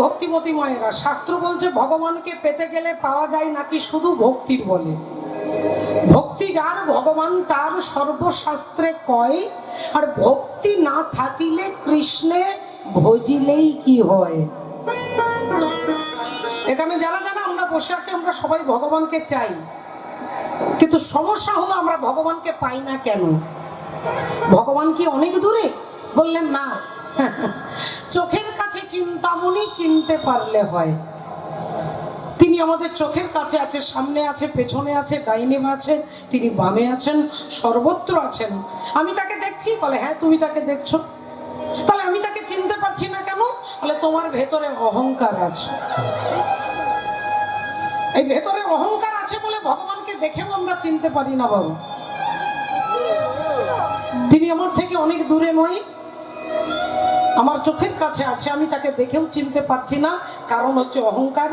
ভক্তিমতী মায়েরা, শাস্ত্র বলছে ভগবানকে পেতে গেলে পাওয়া যায় নাকি শুধু ভক্তির বলে। ভক্তি যার ভগবান তার সর্বশাস্ত্রে কয়, আর ভক্তি না থাকিলে কৃষ্ণে ভজিলেই কি হয়। এখানে যারা যারা আমরা বসে আছি, আমরা সবাই ভগবানকে চাই, কিন্তু সমস্যা হলো আমরা ভগবানকে পাই না কেন? ভগবান কি অনেক দূরে? বললেন না, চোখের কাছে চিন্তামণি চিনতে পারলে হয়। তিনি আমাদের চোখের কাছে আছে, সামনে আছে, পেছনে আছে, ডাইনে আছে, তিনি বামে আছেন, সর্বত্র আছেন। আমি তাকে দেখছি, বলে হ্যাঁ তুমি তাকে দেখছো। তাহলে আমি তাকে চিনতে পারছি না কেন? বলে তোমার ভেতরে অহংকার আছে। এই ভেতরে অহংকার আছে বলে ভগবানকে দেখেও আমরা চিনতে পারি না। বাবু, তিনি আমার থেকে অনেক দূরে নয়, আমার চোখের কাছে আছে, আমি তাকে দেখেও চিনতে পারছি না। কারণ হচ্ছে অহংকার।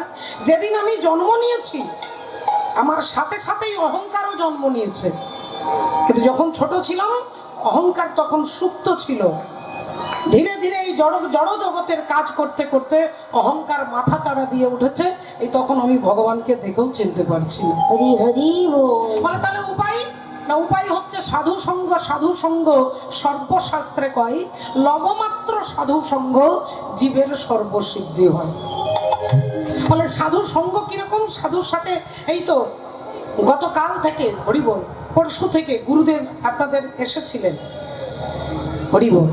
যেদিন আমি জন্ম নিয়েছি, আমার সাথে সাথেই অহংকারও জন্ম নিয়েছে। কিন্তু যখন ছোট ছিলাম, অহংকার তখন সুপ্ত ছিল। ধীরে ধীরে এই জড় জগতের কাজ করতে করতে অহংকার মাথা চাড়া দিয়ে উঠেছে। এই তখন আমি ভগবানকে দেখেও চিনতে পারছি না। হরি হরি বলে তাহলে উপায় না? উপায় হচ্ছে সাধু সঙ্গ। সাধু সঙ্গ সর্বশাস্ত্রে কয়, লবমাত্র সাধু সঙ্গ জীবের সর্বসিদ্ধি হয়। বলে সাধুর সঙ্গ কিরকম? সাধুর সাথে এই তো গতকাল থেকে, হরিবল, পরশু থেকে গুরুদেব আপনাদের এসেছিলেন। হরিবল,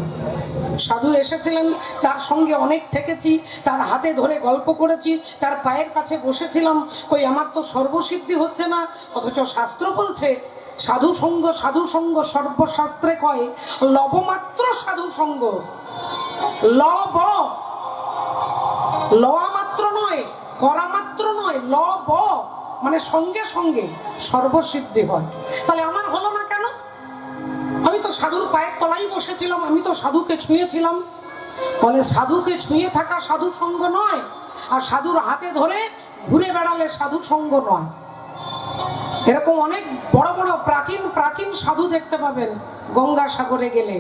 সাধু এসেছিলেন, তার সঙ্গে অনেক থেকেছি, তার হাতে ধরে গল্প করেছি, তার পায়ের কাছে বসেছিলাম। কই আমার তো সর্বসিদ্ধি হচ্ছে না, অথচ শাস্ত্র বলছে সাধু সঙ্গ। সাধু সঙ্গ সর্বশাস্ত্রে কয় লবমাত্র সাধু সঙ্গ। লব, লওয়া মাত্র নয়, করা মাত্র নয়, লব মানে সঙ্গে সঙ্গে সর্বসিদ্ধি হয়। তাহলে আমার হলো না কেন? আমি তো সাধুর পায়ের তলায় বসেছিলাম, আমি তো সাধুকে ছুঁয়েছিলাম। বলে সাধুকে ছুঁয়ে থাকা সাধু সঙ্গ নয়, আর সাধুর হাতে ধরে ঘুরে বেড়ালে সাধু সঙ্গ নয়। এরকম অনেক বড় বড় প্রাচীন প্রাচীন সাধু দেখতে পাবেন গঙ্গাসাগরে গেলে।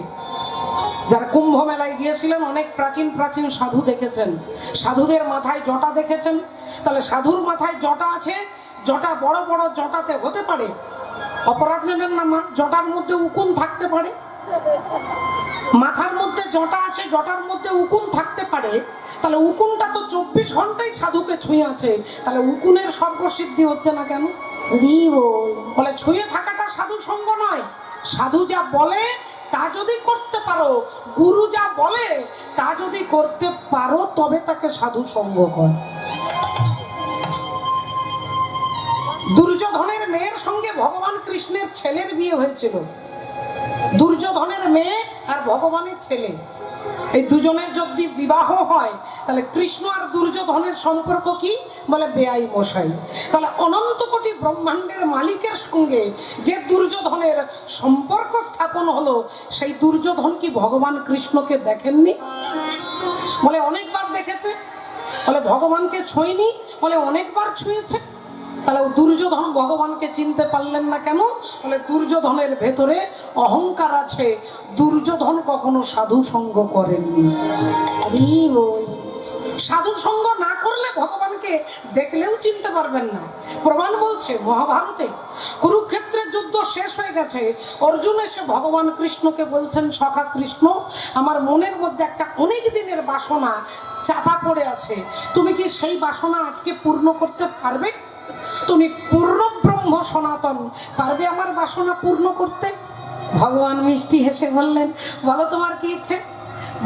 যারা কুম্ভ মেলায় গিয়েছিলেন, অনেক প্রাচীন প্রাচীন সাধু দেখেছেন। সাধুদের মাথায় জটা দেখেছেন। তাহলে সাধুর মাথায় জটা আছে, জটা বড় বড় জটাতে হতে পারে, অপরাধ নেবেন না মা, জটার মধ্যে উকুন থাকতে পারে। মাথার মধ্যে জটা আছে, জটার মধ্যে উকুন থাকতে পারে। তাহলে উকুনটা তো 24 ঘন্টাই সাধুকে ছুঁয়ে আছে, তাহলে উকুনের সর্বসিদ্ধি হচ্ছে না কেন? বলে ছুঁয়ে থাকাটা সাধু সঙ্গ নয়। সাধু যা বলে তা যদি করতে পারো, গুরু যা বলে তা যদি করতে পারো, তবে তাকে সাধু সঙ্গ কর। দুর্যোধনের মেয়ের সঙ্গে ভগবান কৃষ্ণের ছেলের বিয়ে হয়েছিল। দুর্যোধনের মেয়ে আর ভগবানের ছেলে, এই দুজনের যদি বিবাহ হয়, তাহলে কৃষ্ণ আর দুর্যোধনের সম্পর্ক কি? বলে বেআই মশাই। তাহলে অনন্ত কোটি ব্রহ্মাণ্ডের মালিকের সঙ্গে যে দুর্যোধনের সম্পর্ক স্থাপন হলো, সেই দুর্যোধন কি ভগবান কৃষ্ণকে দেখেননি? বলে অনেকবার দেখেছে। বলে ভগবানকে ছোঁয়নি? বলে অনেকবার ছুঁয়েছে। তাহলে দুর্যোধন ভগবানকে চিনতে পারলেন না কেন? বলে দুর্যোধনের ভেতরে অহংকার আছে। দুর্যোধন কখনো সাধু সঙ্গ করেননি। সাধু সঙ্গ না করলে ভগবানকে দেখলেও চিনতে পারবেন না। প্রমাণ বলছে মহাভারতে, কুরুক্ষেত্রের যুদ্ধ শেষ হয়ে গেছে, অর্জুন এসে ভগবান কৃষ্ণকে বলছেন, সখা কৃষ্ণ, আমার মনের মধ্যে একটা অনেক দিনের বাসনা চাপা পড়ে আছে, তুমি কি সেই বাসনা আজকে পূর্ণ করতে পারবে? তুমি পূর্ণ ব্রহ্ম সনাতন, পারবে আমার বাসনা পূর্ণ করতে? ভগবান মিষ্টি হেসে বললেন, বলো তোমার কি ইচ্ছে,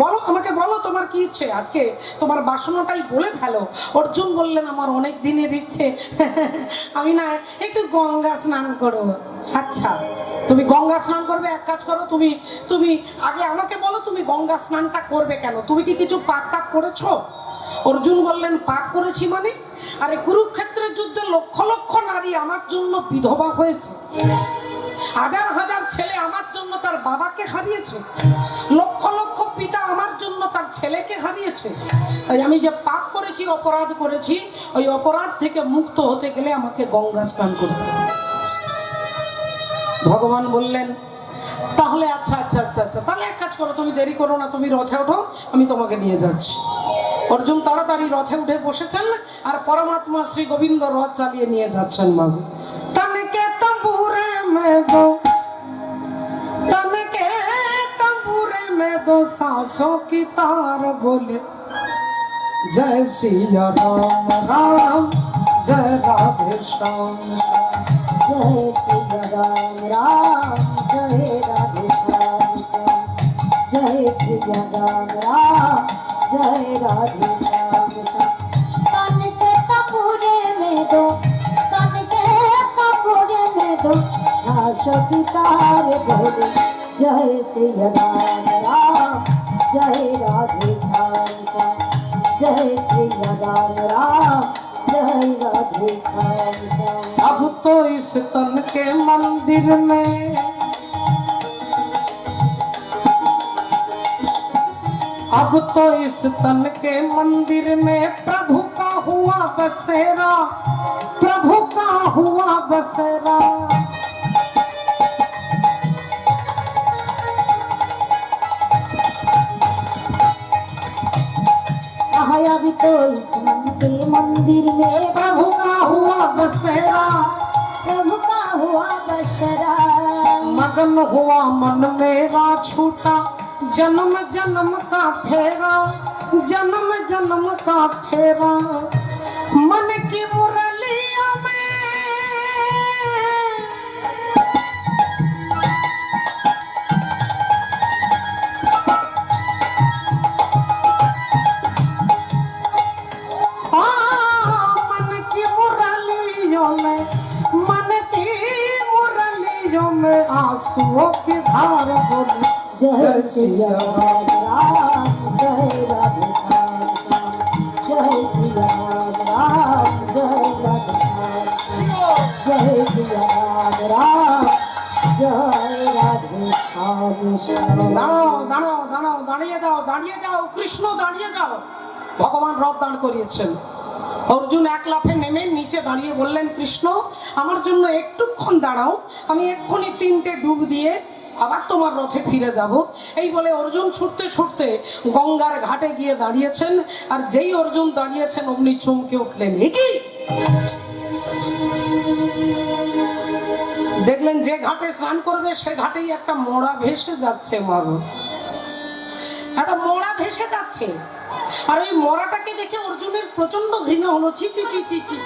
বলো আমাকে, বলো তোমার কি ইচ্ছে, আজকে তোমার বাসনাটাই বলে ফেলো। অর্জুন বললেন, আমার অনেক দিনের ইচ্ছে, আমি না একটু গঙ্গা স্নান করব। আচ্ছা, তুমি গঙ্গা স্নান করবে? এক কাজ করো, তুমি আগে আমাকে বলো তুমি গঙ্গা স্নানটা করবে কেন? তুমি কি কিছু পাপ টাপ করেছো? অর্জুন বললেন, পাপ করেছি মানে? আরে কুরুক্ষেত্রের যুদ্ধে লক্ষ লক্ষ নারী আমার জন্য বিধবা হয়েছে, হাজার হাজার ছেলে আমার জন্য তার বাবাকে হারিয়েছে, লক্ষ লক্ষ পিতা আমার জন্য তার ছেলেকে হারিয়েছে। তাই আমি যে পাপ করেছি, অপরাধ করেছি, ওই অপরাধ থেকে মুক্ত হতে গেলে আমাকে গঙ্গা স্নান করতে হবে। ভগবান বললেন, তাহলে আচ্ছা আচ্ছা আচ্ছা আচ্ছা, তাহলে এক কাজ করো, তুমি দেরি করো না, তুমি রথে ওঠো, আমি তোমাকে নিয়ে যাচ্ছি। অর্জুন তাড়াতাড়ি রথে উঠে বসেছেন আর পরমাত্মা শ্রী গোবিন্দ রথ চালিয়ে নিয়ে যাচ্ছেন। মাগো তনকে তম্বুরে মে দো, তনকে तंबूरे में दो सांसों की तार बोले, जय सिया राम राम जय राधे श्याम, जय सिया राम राम जय राधे श्याम, जय सिया राम राम जय राधे श्याम। तन के तंबूरे में दो, तन के तंबूरे में दो सांसों की तार बोले, जय सिया राम राम जय राधे श्याम, जय सिया राम राम जय राधे श्याम। अब तो इस तन के मंदिर में, अब तो इस तन के मंदिर में प्रभु का हुआ बसेरा, प्रभु का हुआ बसेरा। अभी तो इस मन के मंदिर में प्रभु का हुआ बसेरा, प्रभु का हुआ बसेरा। मगन हुआ मन मेरा छूटा जन्म जन्म का फेरा, जन्म जन्म का फेरा। मन की मुरलिया में में आंसुओं की धार बोली, जय सिया राम राम जय राधे श्याम, जय सिया राम राम जय राधे श्याम, जय सिया राम राम जय राधे श्याम। দাঁড়াও দাঁড়াও দাঁড়াও, দাঁড়িয়ে যাও, দাঁড়িয়ে যাও কৃষ্ণ, দাঁড়িয়ে যাও। ভগবান রথ দাঁড় করিয়েছেন। অর্জুন এক লাফে নেমে নিচে দাঁড়িয়ে বললেন, কৃষ্ণ আমার জন্য একটুক্ষণ দাঁড়াও, আমি এক্ষুনি 3টে ডুব দিয়ে আবার তোমার রথে ফিরে যাব। এই বলে অর্জুন ছুটতে ছুটতে গঙ্গার ঘাটে গিয়ে দাঁড়িয়েছেন। আর যেই অর্জুন দাঁড়িয়েছেন অমনি চমকে উঠলেন, এ কি? দেখলেন যে ঘাটে স্নান করবে সে ঘাটেই একটা মোড়া ভেসে যাচ্ছে। মাগো একটা মোড়া ভেসে যাচ্ছে। আর ওই মরাটাকে দেখে অর্জুনের প্রচন্ড ঘৃণা হলো। ছি ছি ছি ছি ছি,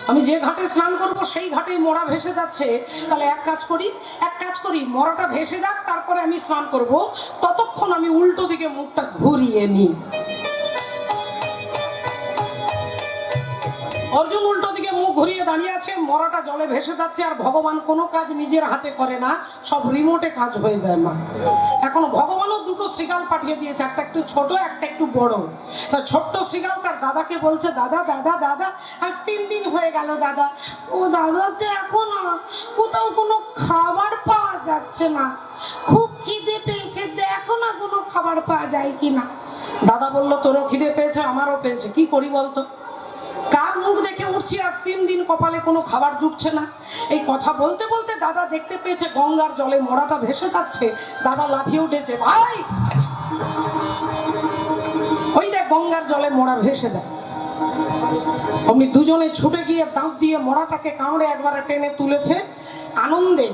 আমি যে ঘাটে স্নান করব সেই ঘাটে মরা ভেসে যাচ্ছে। তাহলে এক কাজ করি, মরাটা ভেসে যাক, তারপরে আমি স্নান করব। ততক্ষণ আমি উল্টো দিকে মুখটা ঘুরিয়ে নিই। অর্জুন উল্টো দিকে মুখ ঘুরিয়ে দাঁড়িয়ে আছে, মরাটা জলে ভেসে যাচ্ছে। আর ভগবান কোনো কাজ নিজের হাতে করে না, সব রিমোটে কাজ হয়ে যায়। মা এখন ভগবানও দুটো শ্রীগাল পাঠিয়ে দিয়েছে, একটা একটু ছোট, একটা একটু বড়। তা ছোট্ট শ্রীগাল তার দাদাকে বলছে, দাদা দাদা দাদা আজ 3 দিন হয়ে গেল দাদা, ও দাদা তো এখন কোথাও কোনো খাবার পাওয়া যাচ্ছে না, খুব খিদে পেয়েছে, দেখো না কোনো খাবার পাওয়া যায় কিনা। দাদা বলল, তোরও খিদে পেয়েছে, আমারও পেয়েছে, কি করি বলতো? কার মুখ দেখে উঠছি আজ 3 দিন কপালে কোনো খাবার জুটছে না। এই কথা বলতে বলতে দাদা দেখতে পেয়েছে গঙ্গার জলে মোড়াটা ভেসে যাচ্ছে। দাদা লাফিয়ে উঠেছে, ভাই ওই দেখ গঙ্গার জলে মোড়া ভেসে দেয়। অমনি দুজনে ছুটে গিয়ে দাঁত দিয়ে মোড়াটাকে কামড়ে একবারে টেনে তুলেছে আনন্দে।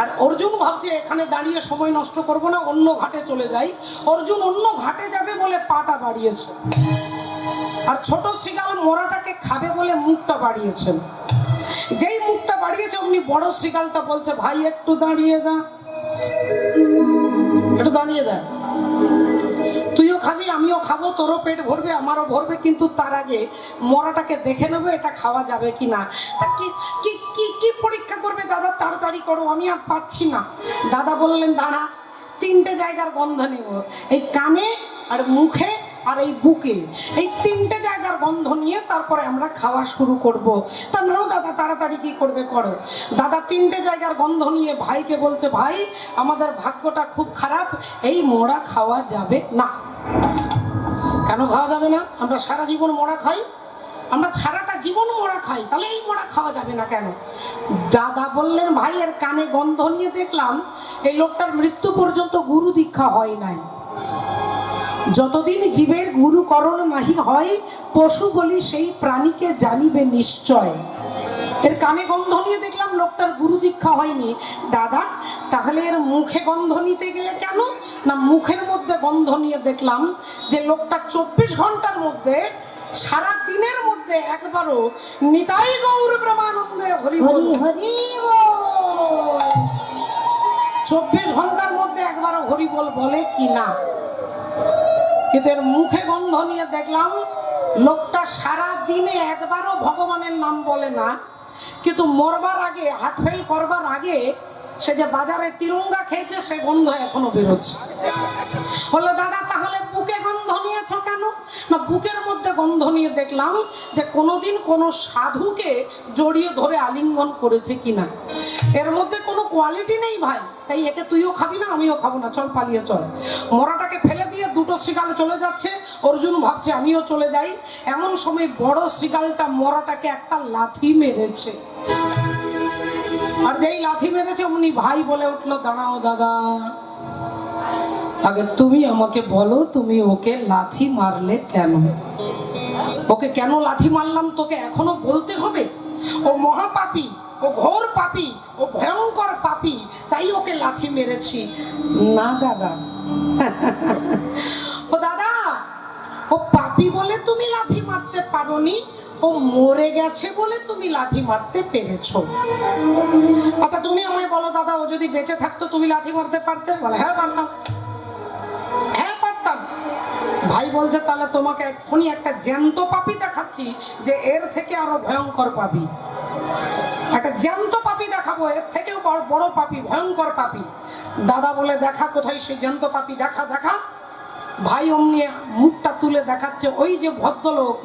আর অর্জুন ভাবছে এখানে দাঁড়িয়ে সময় নষ্ট করব না, অন্য ঘাটে চলে যাই। অর্জুন অন্য ঘাটে যাবে বলে পাটা বাড়িয়েছে, আর ছোট শ্রীগাল মোড়াটাকে খাবে বলে মুখটা বাড়িয়েছেন। যেই মুখটা বাড়িয়েছে অমনি বড় শ্রীগালটা বলছে, ভাই একটু দাঁড়িয়ে যা, একটু দাঁড়িয়ে যা, তুইও খাবি আমিও খাবো, তোরও পেট ভরবে আমারও ভরবে, কিন্তু তার আগে মরাটাকে দেখে নেবে এটা খাওয়া যাবে কিনা। তা কি পরীক্ষা করবে দাদা, তাড়াতাড়ি করো, আমি আর পারছি না। দাদা বললেন, দাঁড়া, 3টে জায়গার গন্ধ নেব, এই কানে আর মুখে আর এই বুকে, এই 3টে জায়গার গন্ধ নিয়ে তারপরে আমরা খাওয়া শুরু করব। তা নাও দাদা, তাড়াতাড়ি কি করবে করো। দাদা 3টে জায়গার গন্ধ নিয়ে ভাইকে বলছে, ভাই আমাদের ভাগ্যটা খুব খারাপ, এই মোড়া খাওয়া যাবে না। কেন খাওয়া যাবে না? আমরা সারা জীবন মোড়া খাই, আমরা সারাটা জীবন মোড়া খাই, তাহলে এই মোড়া খাওয়া যাবে না কেন? দাদা বললেন, ভাই এর কানে গন্ধ নিয়ে দেখলাম এই লোকটার মৃত্যু পর্যন্ত গুরু দীক্ষা হয় নাই। যতদিন জীবের গুরুকরণ নাহি হয়, পশু বলি সেই প্রাণীকে জানিবে নিশ্চয়। এর কানে গন্ধ নিয়ে দেখলাম লোকটার গুরু দীক্ষা হয়নি। দাদা, তাহলে এর মুখে গন্ধ নিতে গেলে কেন? না, মুখের মধ্যে গন্ধ নিয়ে দেখলাম যে লোকটা 24 ঘন্টার মধ্যে, সারা দিনের মধ্যে একবারও নিতাই গৌর প্রেমানন্দে হরি বল হরি বল 24 ঘন্টার মধ্যে একবারও হরি বল বলে কি না। কিন্তু এর মুখে গন্ধ নিয়ে দেখলাম লোকটা সারা দিনে একবারও ভগবানের নাম বলে না, কিন্তু মরবার আগে, হার্ট ফেল করবার আগে সে যে বাজারে তিরঙ্গা খেয়েছে সে গন্ধ এখনো বেরোচ্ছে। বললো, দাদা তাহলে বুকে গন্ধ নিয়েছ কেন? না, বুকের মধ্যে গন্ধ নিয়ে দেখলাম যে কোনোদিন কোনো সাধুকে জড়িয়ে ধরে আলিঙ্গন করেছে কিনা। এর মধ্যে কোনো কোয়ালিটি নেই ভাই, তাই একে তুইও খাবি না, আমিও খাবো না, চল পালিয়ে চল। মরাটাকে ফেলে দিয়ে দুটো শিকাল চলে যাচ্ছে, অর্জুন ভাবছে আমিও চলে যাই। এমন সময় বড় শিকালটা মরাটাকে একটা লাথি মেরেছে, আর যেই লাথি মেরেছে অমনি ভাই বলে উঠলো, দাঁড়াও দাদা, আগে তুমি আমাকে বলো তুমি ওকে লাথি মারলে কেন? ওকে কেন লাথি মারলাম তোকে এখনো বলতে হবে? ও মহাপাপী, ও ঘোর পাপী, ও ভয়ঙ্কর পাপী, তাই ওকে লাথি মেরেছি। না দাদা, ও দাদা, ও পাপী বলে তুমি লাথি মারতে পারোনি, ও মরে গেছে বলে তুমি লাথি মারতে পেরেছো। আচ্ছা তুমি আমায় বলো দাদা, ও যদি বেঁচে থাকতো তুমি লাথি মারতে পারতে? বলে হ্যাঁ পারতাম, হ্যাঁ পারতাম। ভাই বলছে তাহলে তোমাকে এক্ষুনি একটা জ্যান্ত পাপী দেখাচ্ছি যে এর থেকে আরো ভয়ঙ্কর পাপী। একটা জ্যান্ত পাপী দেখাবো, এর থেকেও বড় পাপী, ভয়ঙ্কর পাপী। দাদা বলে দেখা কোথায় সেই জ্যান্ত পাপী, দেখা দেখা। ভাই অমনি মুখটা তুলে দেখাচ্ছে, ওই যে ভদ্রলোক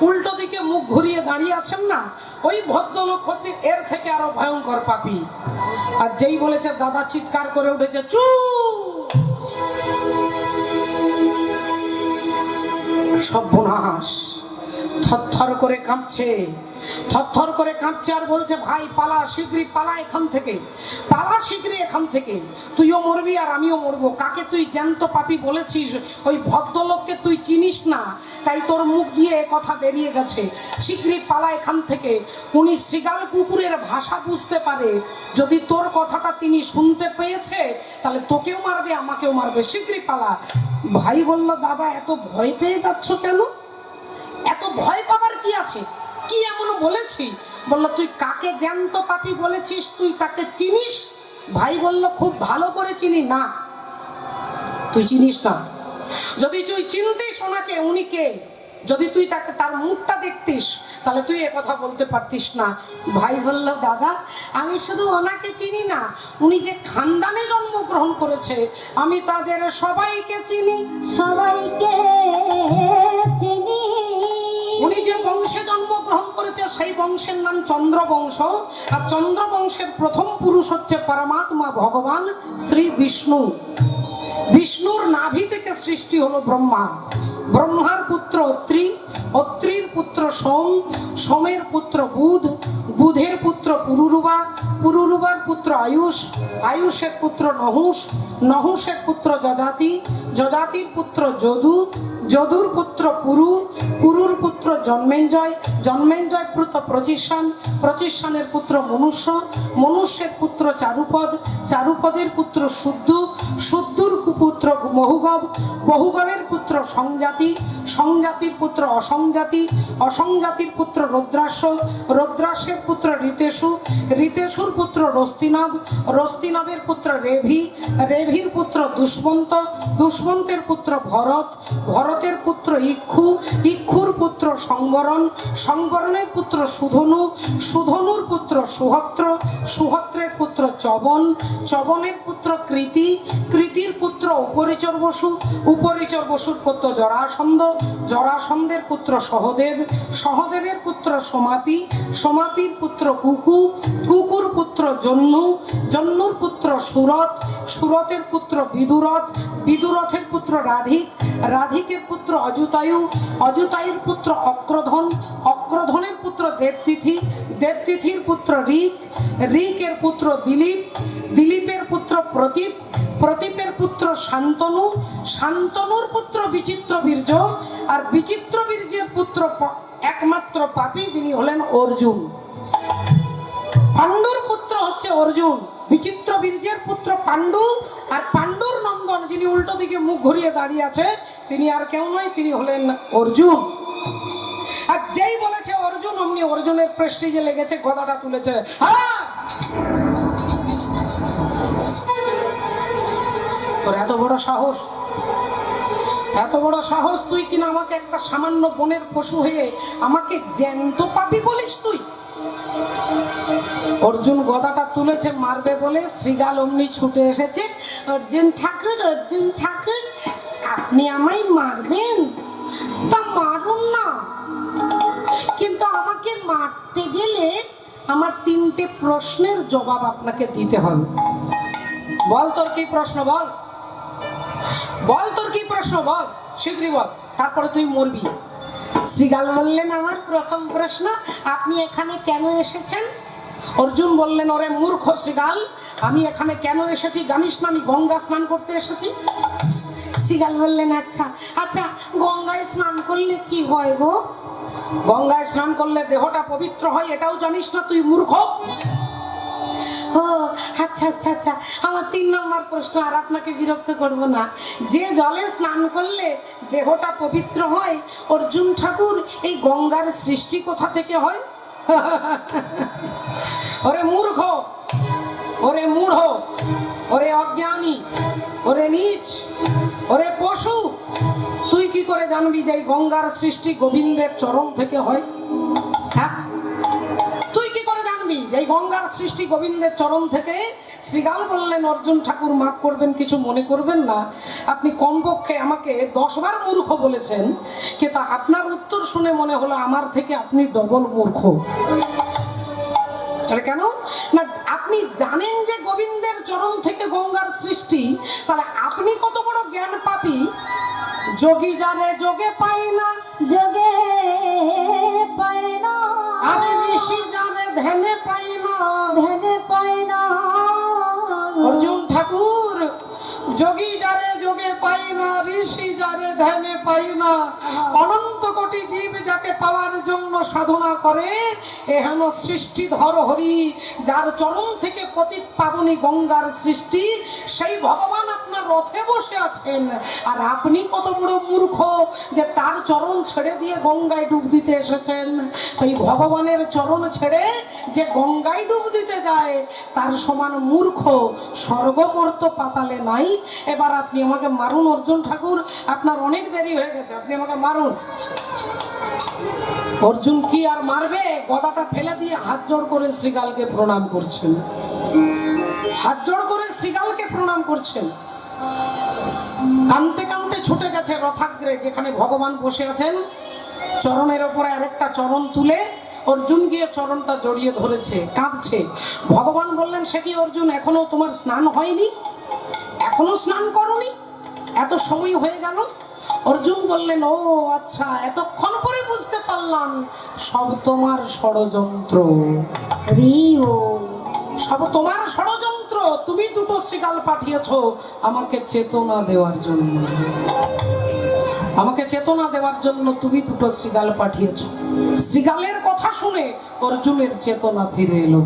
উল্টো দিকে মুখ ঘুরিয়ে দাঁড়িয়ে আছেন না, ওই ভদ্রলোক হচ্ছে এর থেকে আরো ভয়ঙ্কর পাপী। আর যেই বলেছে দাদা চিৎকার করে উঠেছে, চুপ! সর্বনাশ! থরথর করে কাঁপছে, থরথর করে কাঁপছে, আর বলছে ভাই পালা, শীঘ্রই পালা এখান থেকে, পালা শীঘ্রই এখান থেকে, তুইও মরবি আর আমিও মরবো। কাকে তুই জ্যান্ত পাপী বলেছিস? ওই ভদ্রলোককে তুই চিনিস না, তাই তোর মুখ দিয়ে কথা বেরিয়ে গেছে। শীঘ্রই পালা এখান থেকে। উনি শৃগাল কুকুরের ভাষা বুঝতে পারে, যদি তোর কথাটা তিনি শুনতে পেয়েছে তাহলে তোকেও মারবে আমাকেও মারবে, শীঘ্রই পালা। ভাই বলল, দাদা এত ভয় পেয়ে যাচ্ছ কেন? এত ভয় পাবার কি আছে? কি এমন বলেছি? বললো, তুই কাকে জ্যান্ত পাপী বলেছিস তুই তাকে চিনিস? ভাই বলল, খুব ভালো করে চিনি। না, তুই চিনিস না। যদি তুই চিনতিস ওনাকে, উনি কে, যদি তুই তাকে তার মুখটা দেখতিস তাহলে তুই এ কথা বলতে পারতিস না। ভাই বলল, দাদা আমি শুধু ওনাকে চিনি না, উনি যে খানদানে জন্মগ্রহণ করেছে আমি তাদের সবাইকে চিনি, সবাইকে চিনি। উনি যে বংশে জন্মগ্রহণ করেছে সেই বংশের নাম চন্দ্রবংশ, আর চন্দ্রবংশের প্রথম পুরুষ হচ্ছে পরমাত্মা ভগবান শ্রী বিষ্ণু। বিষ্ণুর নাভি থেকে সৃষ্টি হলো ব্রহ্মা। ব্রহ্মার পুত্র অত্রি, অত্রির পুত্র সোম, সোমের পুত্র বুধ, বুধের পুত্র পুরুরুবা, পুরুরুবার পুত্র আয়ুষ, আয়ুষের পুত্র নহুষ, নহুষের পুত্র যজাতি, যজাতির পুত্র যদু, যদুর পুত্র পুরু, পুরুর পুত্র জন্মেঞ্জয়, জন্মেঞ্জয় পুত্র প্রচিষ্যান, প্রচিষ্যানের পুত্র মনুষ্য, মনুষ্যের পুত্র চারুপদ, চারুপদের পুত্র শুদ্ধু, শুদ্ধুর পুত্র বহুগব, বহুগবের পুত্র সংজাতি, সংজাতির পুত্র অসংজাতি, অসংজাতির পুত্র রুদ্রাস্য, রুদ্রাস্যের পুত্র ঋতেশু, ঋতেশুর পুত্র রস্তিনাভ, রস্তিনাভের পুত্র রেভি, রেভির পুত্র দুষ্মন্ত, দুষ্মন্তের পুত্র ভরত, ভরতের পুত্র ইক্ষু, ইক্ষুর পুত্র সংবরণ, সংবরণের পুত্র সুধনু, সুধনুর পুত্র সুহত্র, সুহত্রের পুত্র চবন, চবনের পুত্র কৃতি, কৃতির পুত্র উপরিচর বসু, উপরিচর বসুর পুত্র জরাসন্ধ, জরাসন্ধের পুত্র সহদেব, সহদেবের পুত্র সোমাপি, সোমাপির পুত্র কুকু, কুকুর পুত্র জন্নু, জন্নুর পুত্র সুরত, সুরতের পুত্র বিদুরথ, বিদুরথের পুত্র রাধিক, রাধিকের পুত্র অযুতায়ু, অযুতায়ুর পুত্র অক্রধন, অক্রধনের পুত্র দেবতিথি, দেবতিথির পুত্র ঋক, ঋকের পুত্র দিলীপ, দিলীপের পুত্র প্রদীপ, প্রদীপের পুত্র শান্তনু, শান্তনুর পুত্র বিচিত্র বীর্য, আর বিচিত্র বীর্যের পুত্র একমাত্র পাপী যিনি হলেন অর্জুন। পাণ্ডুর পুত্র হচ্ছে অর্জুন, বিচিত্র বীর্যের পুত্র পাণ্ডু, আর পাণ্ডুর নন্দন যিনি উল্টো দিকে মুখ ঘুরিয়ে দাঁড়িয়ে আছে তিনি আর কেউ নয়, তিনি হলেন অর্জুন। আর যেই বলেছে অর্জুন অমনি অর্জুনের প্রেস্টিজে লেগেছে, গদাটা তুলেছে। হ্যাঁ, তোর এত বড় সাহস, এত বড় সাহস, তুই কিনা আমাকে একটা সামান্য বনের পশু হয়ে আমাকে জ্যান্ত পাপী বলিস তুই? অর্জুন গদাটা তুলেছে মারবে বলে, শ্রীগাল অমনি ছুটে এসেছে, অর্জুন ঠাকুর, অর্জুন ঠাকুর, আপনি আমায় মারবেন? তা মারুন না, কিন্তু আমাকে মারতে গেলে আমার 3টে প্রশ্নের জবাব আপনাকে দিতে হবে। বল তোর কি প্রশ্ন, বল বল তোর কি প্রশ্ন, বল শীঘ্রই বল, তারপরে তুই মরবি। শ্রীগাল বললেন, আমার প্রথম প্রশ্ন, আপনি এখানে কেন এসেছেন? অর্জুন বললেন, ওরে মূর্খ শ্রীগাল, আমি এখানে কেন এসেছি জানিস না? আমি গঙ্গা স্নান করতে এসেছি। শ্রীগাল বললেন, আচ্ছা আচ্ছা, গঙ্গায় স্নান করলে কি হয় গো? গঙ্গায় স্নান করলে দেহটা পবিত্র হয়, এটাও জানিস না তুই মূর্খ? ও আচ্ছা আচ্ছা আচ্ছা, আমার 3 নম্বর প্রশ্ন, আর আপনাকে বিরক্ত করব না। যে জলে স্নান করলে দেহটা পবিত্র হয়, অর্জুন ঠাকুর, এই গঙ্গার সৃষ্টি কোথা থেকে হয়? ওরে মূর্খ, ওরে মূঢ়, ওরে অজ্ঞানী, ওরে নীচ, ওরে পশু, তুই কি করে জানবি যে গঙ্গার সৃষ্টি গোবিন্দের চরণ থেকে হয়? হ্যাঁ, তুই কি করে জানবি যে গঙ্গার সৃষ্টি গোবিন্দের চরণ থেকে? শ্রীগাল বললেন, অর্জুন ঠাকুর মাফ করবেন, কিছু মনে করবেন না, আপনি কমপক্ষে আমাকে 10 বার মূর্খ বলেছেন, কিন্তু আপনার উত্তর শুনে মনে হলো আমার থেকে আপনি ডবল মূর্খ। কেন না, আপনি জানেন যে গোবিন্দের চরণ থেকে গঙ্গার সৃষ্টি, তাহলে আপনি কত বড় জ্ঞান পাপী। যোগী যারে যোগে পাই না, যোগে পায় না, আরে ঋষি যারে ধ্যানে পাই না, ধ্যানে পায় না। অর্জুন ঠাকুর, যোগী যারে যোগে পাই না, ঋষি যারে ধ্যানে পাই না, অনন্ত কোটি জীব যাকে পাওয়ার জন্য সাধনা করে, এহেন সৃষ্টিধর হরি, যার চরণ থেকে পতিত পাবনী গঙ্গার সৃষ্টি, সেই ভগবান আপনার রথে বসে আছেন, আর আপনি কত বড় মূর্খ যে তার চরণ ছেড়ে দিয়ে গঙ্গায় ডুব দিতে এসেছেন। এই ভগবানের চরণ ছেড়ে যে গঙ্গায় ডুব দিতে যায়, তার সমান মূর্খ স্বর্গমর্ত পাতালে নাই। এবার আপনি আমাকে মারুন অর্জুন ঠাকুর, আপনার অনেক দেরি হয়ে গেছে, আপনি আমাকে মারুন। অর্জুন কি আর মারবে, গদাটা ফেলে দিয়ে হাত জোড় করে শ্রীগালকে প্রণাম করছেন, হাত জোড় করে শ্রীগালকে প্রণাম করছেন। কাঁদতে কাঁদতে ছুটে গেছে রথাগ্রে, যেখানে ভগবান বসে আছেন, চরণের ওপরে আরেকটা চরণ তুলে অর্জুন গিয়ে চরণটা জড়িয়ে ধরেছে, কাঁদছে। ভগবান বললেন, সে কি অর্জুন, এখনো তোমার স্নান হয়নি? এখনো স্নান করনি? এত সময় হয়ে গেল? অর্জুন বললেন, ও আচ্ছা, এতক্ষণ পরে বুঝতে পারলাম সব তোমার ষড়যন্ত্র। সব তোমার ষড়যন্ত্র, তুমি 2টো শ্রীগাল পাঠিয়েছো আমাকে চেতনা দেওয়ার জন্য, আমাকে চেতনা দেওয়ার জন্য তুমি 2টো শ্রীগাল পাঠিয়েছো। শ্রীগালের কথা শুনে অর্জুনের চেতনা ফিরে এলো।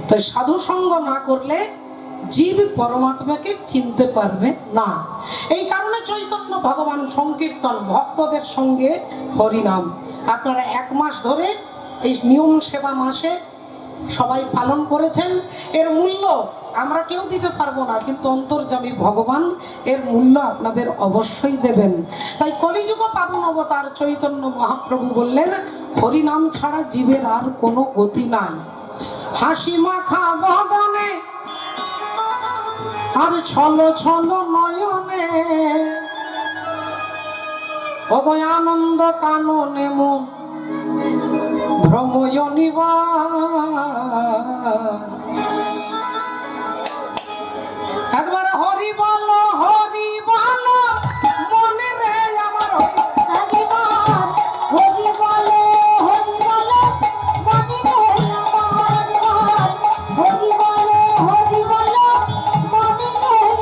তাই সাধু সঙ্গ না করলে জীব পরমাত্মাকে চিনতে পারবে না। এই কারণে চৈতন্য ভগবান সংকীর্তন, ভক্তদের সঙ্গে হরিনাম, আপনারা 1 মাস ধরে এই নিয়ম সেবা মাসে সবাই পালন করেছেন। এর মূল্য আমরা কেউ দিতে পারবো না, কিন্তু অন্তর্যামী ভগবান এর মূল্য আপনাদের অবশ্যই দেবেন। তাই কলিযুগ পাবন অবতার চৈতন্য মহাপ্রভু বললেন, হরিনাম ছাড়া জীবের আর কোনো গতি নাই। হাসি মাখা বদনে আর ছল ছল নয়নে, অবয় আনন্দ কাননে মন ভ্রময় একবার হরি বলো, হরি বলো মনে রে আমার, হরি বলো, হরি বলো মনে রে আমার, হরি বলো, হরি বলো মনে রে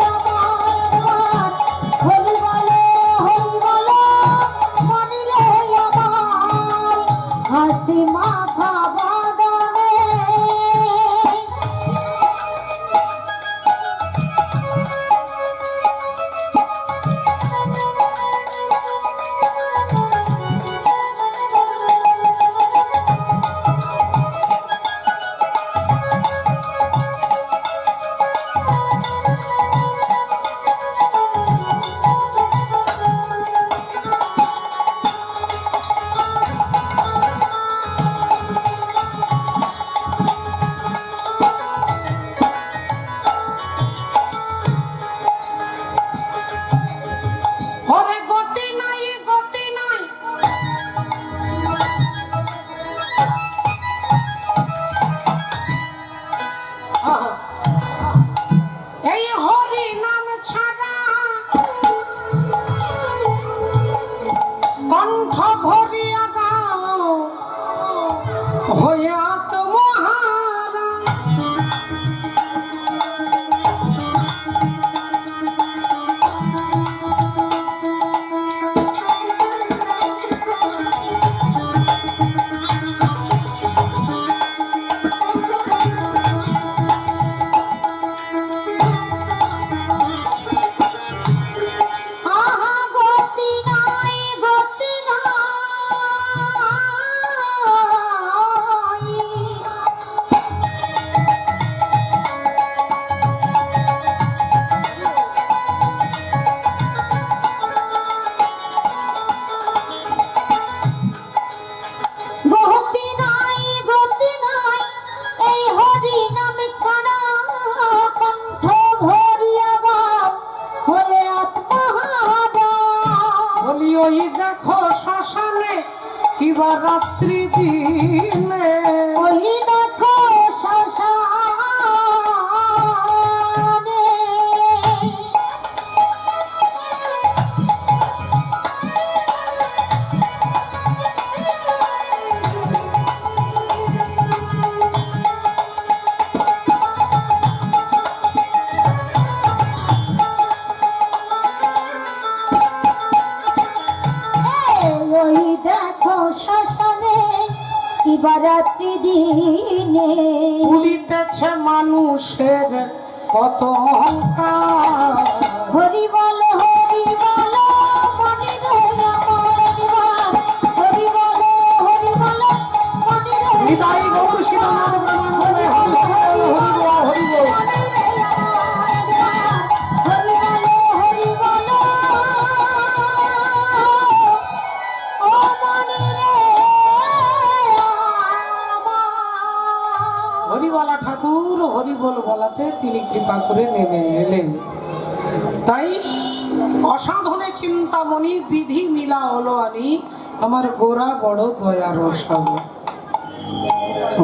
কণ্ঠ ভরিয়া গাও হইয়া তোমারা আহা গতি নাই গতি নাই গতি নাই গতি নাই এই হরি নাম ছাড়া কণ্ঠ ভরিয়া গাও হয়ে আত্মহারা বলি ওই দেখো শ্মশানে কিবা রাত্রি দিনে ওই দেখো শ্মশানে ওই দেখো শ্মশানে কিবা রাত্রি দিনে পুরিতেছে মানুষের কত অহংকার হরি বল মনে রে আমার একবার হরি বল মনে রে হৃদয় গৌর শিরোনাম প্রমাণ করে হরি বল, হরি বল, হরি বল। মনে রে আমার একবার হরি বল ও মনে রে আমার হরিবালা ঠাকুর হরিবল বলাতে তিনি কৃপা করে নেমে এলেন। তাই অসাধনে চিন্তামণি বিধি মিলা হলো আনি আমার গোরা বড় দয়ার সব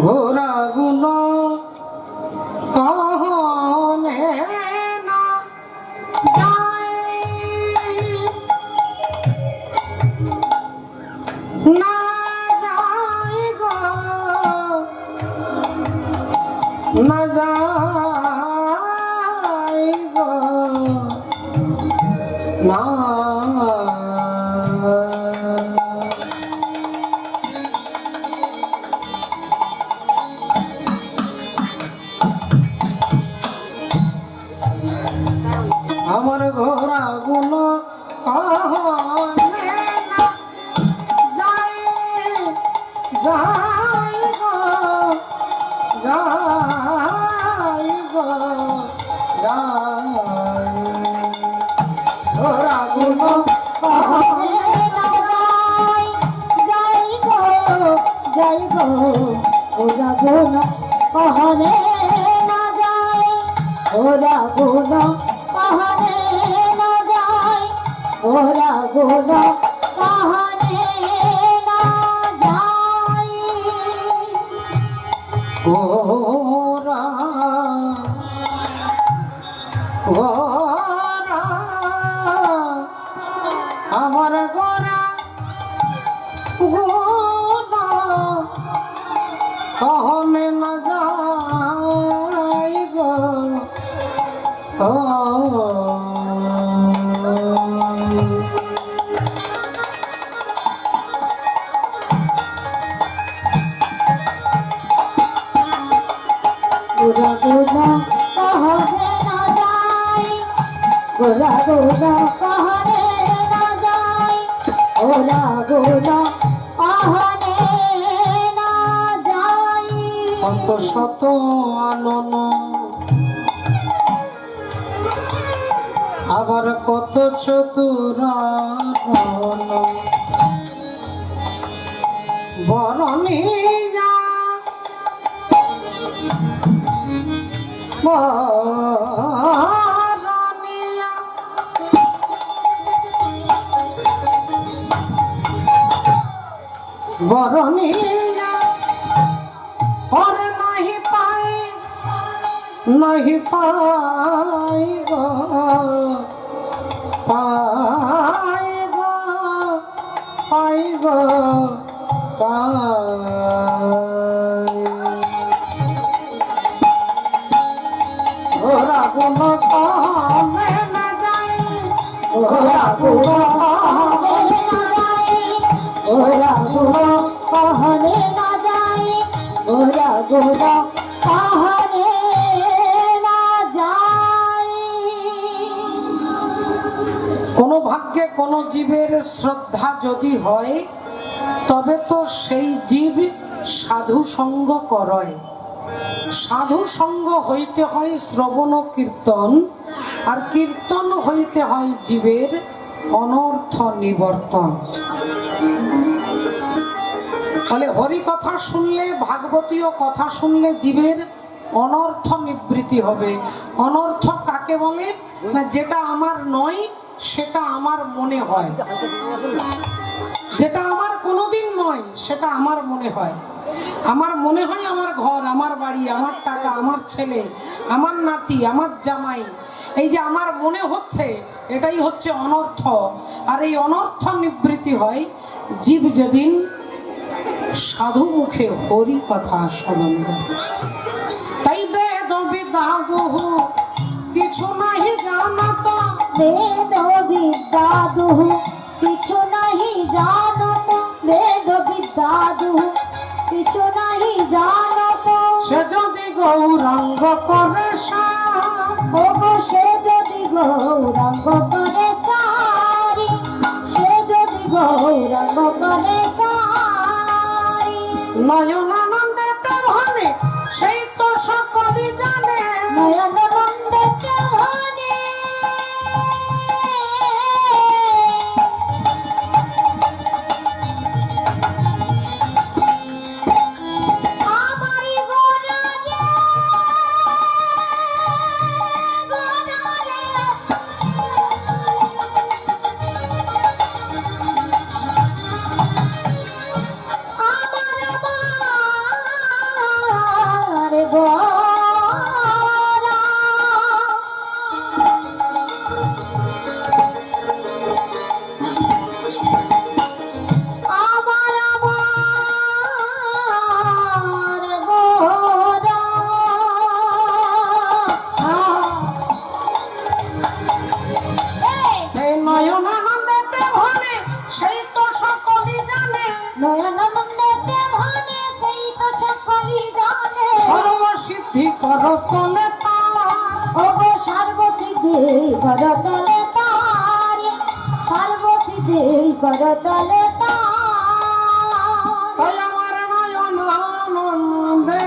গোরা গুণ কহনে না যায়, না যায় গো, না যায় গো, না। আমার ঘোড়া গুলো কহনে না যায়, যায় গো, যায় গো, যায়। ঘোড়া গুলো কহনে কহনে না যায় ওরা গুণ কহনে না যায় ওরা গুণ কহনে না যায় গোরা গোরা আমার গোরা গোরা কহনে না যাই গো ও ওরা গুণ কহনে না যায় ওরা গুণ কহনে না যায় ওরা গুণ কহনে না যায় কত শত আনন আবার কত চতুরান বরণী যা বরণিয়া বরণিয়া ওরে নাহি পাই নাহি পাই গো পাই গো পাই গো ওরা গুণ কমে না যায়, ওরা গুণ কমে না যায়, ওরা গুণ কহরে না যায়, ওরা গুণ কহরে না যায়। কোন ভাগ্যে কোন জীবের শ্রদ্ধা যদি হয়, তবে তো সেই জীব সাধু সঙ্গ করয়। সাধু সঙ্গ হইতে হয় শ্রবণ কীর্তন, আর কীর্তন হইতে হয় জীবের অনর্থ নিবর্তন। বলে হরি কথা শুনলে, ভাগবতীয় কথা শুনলে জীবের অনর্থ নিবৃত্তি হবে। অনর্থ কাকে বলে? না, যেটা আমার নয় সেটা আমার মনে হয়, যেটা আমার কোনোদিন নয় সেটা আমার মনে হয়। আমার মনে হয় আমার ঘর, আমার বাড়ি, আমার টাকা, আমার ছেলে, আমার নাতি, আমার জামাই, এই যে আমার মনে হচ্ছে, এটাই হচ্ছে অনর্থ। আর এই অনর্থ নিবৃত্তি হয় জীব যেদিন সাধু মুখে হরি কথা শ্রবণ করে। তাই বেদ বিদ্যা দুহু কিছু নাহি জানত, বেদ বিদ্যা দুহু কিছু নাহি জানত, বেদ বিদ্যা দুহু কিছু নাহি জানত। সে যদি গৌরাঙ্গ করে সার, ওগো সে যদি গৌরাঙ্গ করে সারি, সে যদি গৌরাঙ্গ করে সারি। নয়নানন্দেতে ভানে সেই তো সকলই জানে, নয়নানন্দেতে ভানে আমারি গোরারে, গোরারে আমার গোরা। আমার গোরা। এই নয়নানন্দেতে ভানে সেই তো সকলই জানে, নয়নানন্দেতে ভানে সেই তো সকলই জানে। সর্বসিদ্ধি কর তলে তার, ওগো সর্বসিদ্ধি করতলে তার, সর্বসিদ্ধি করতলে তার। তাই আমার নয়নানন্দে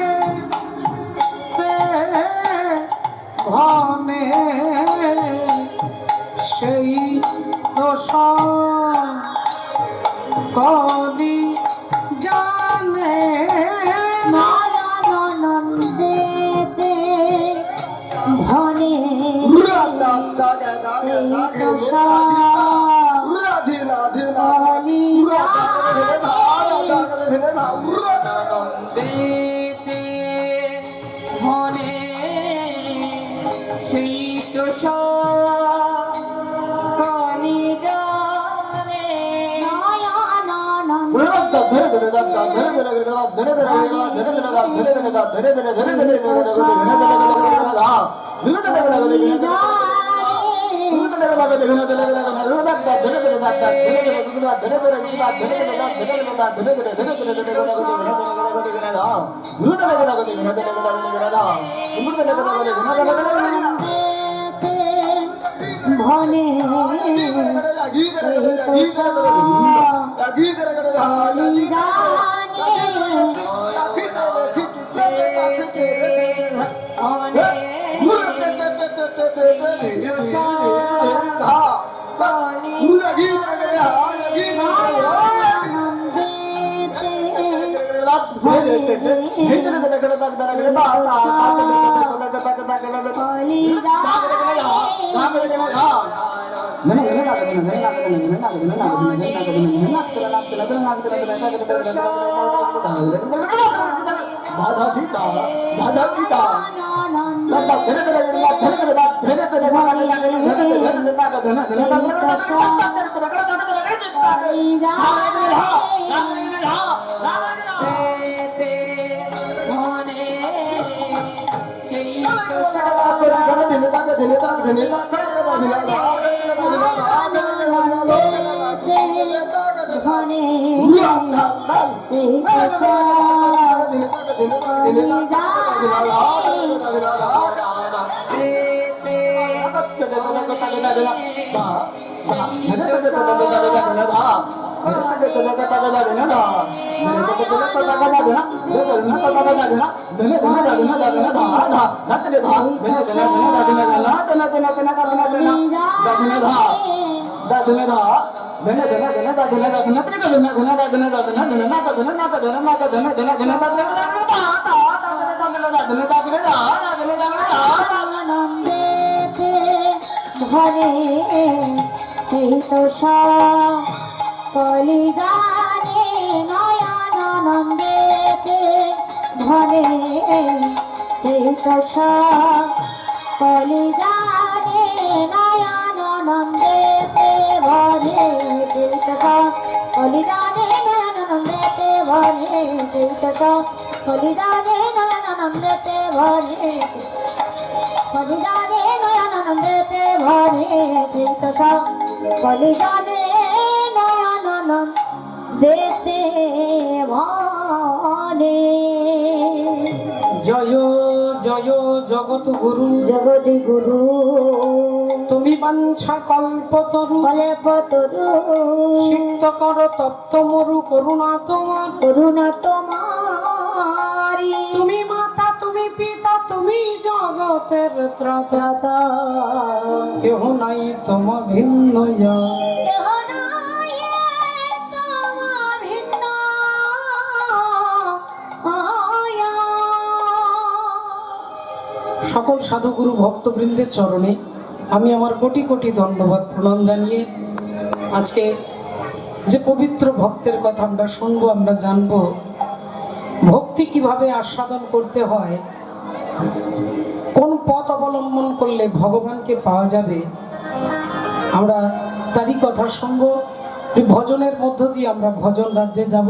ভানে সেই তো সকলই জানে। নয়নানন্দেতে ভনে মনে সেই তো সকলই জানে। ভনে পেতে মনে সেই তো ঘরে সেই তো কলিদানে নয়নানন্দেতে ঘরে সেই তো কলিদানে নয়নানন্দেতে ভরে সেই তো কলিদানে নয়নানন্দেতে ভরে সেই তো কলিদানে নয়নানন্দেতে ভরে কলিদানে নয়নানন্দেতে ভরে চিত্ত সব কলিদানে নয়নানন্দেতে ভরে। জয় জয় জগৎ গুরু জগতি গুরু তুমি বাঞ্ছা কল্পতরু কল্পতরু সিক্ত কর তপ্ত মরু করুণা তোমার করুণা তোমারি তুমি মাতা তুমি পিতা তুমি জগতের ত্রাতা ত্রাতা কেহ নাই তম ভিন্ন জন। কেহ নাই তোমার ভিন্ন আয়া। সকল সাধুগুরু ভক্তবৃন্দের চরণে আমি আমার কোটি কোটি ধন্যবাদ প্রণাম জানিয়ে আজকে যে পবিত্র ভক্তের কথা আমরা শুনবো, আমরা জানবো ভক্তি কিভাবে আস্বাদন করতে হয়, কোন পথ অবলম্বন করলে ভগবানকে পাওয়া যাবে, আমরা তারই কথা শুনবো। এই ভজনের মধ্য দিয়ে আমরা ভজন রাজ্যে যাব।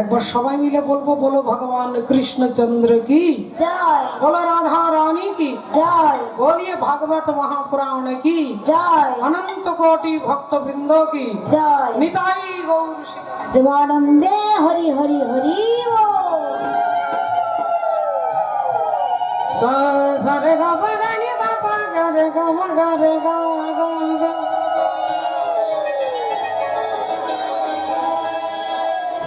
একবার সবাই মিলে বলবো, বলো ভগবান কৃষ্ণচন্দ্র কি জয় বলো, রাধা রানী কি জয় बोलिए भागवत महापुराण की জয় अनंत कोटि भक्त वृंदो की জয় निताई गौर शिव। প্রেমানন্দে হরি হরি হরি বল। सा सा रे गा पा धा नि धा पा गा रे गा मा गा रे गा गा गा।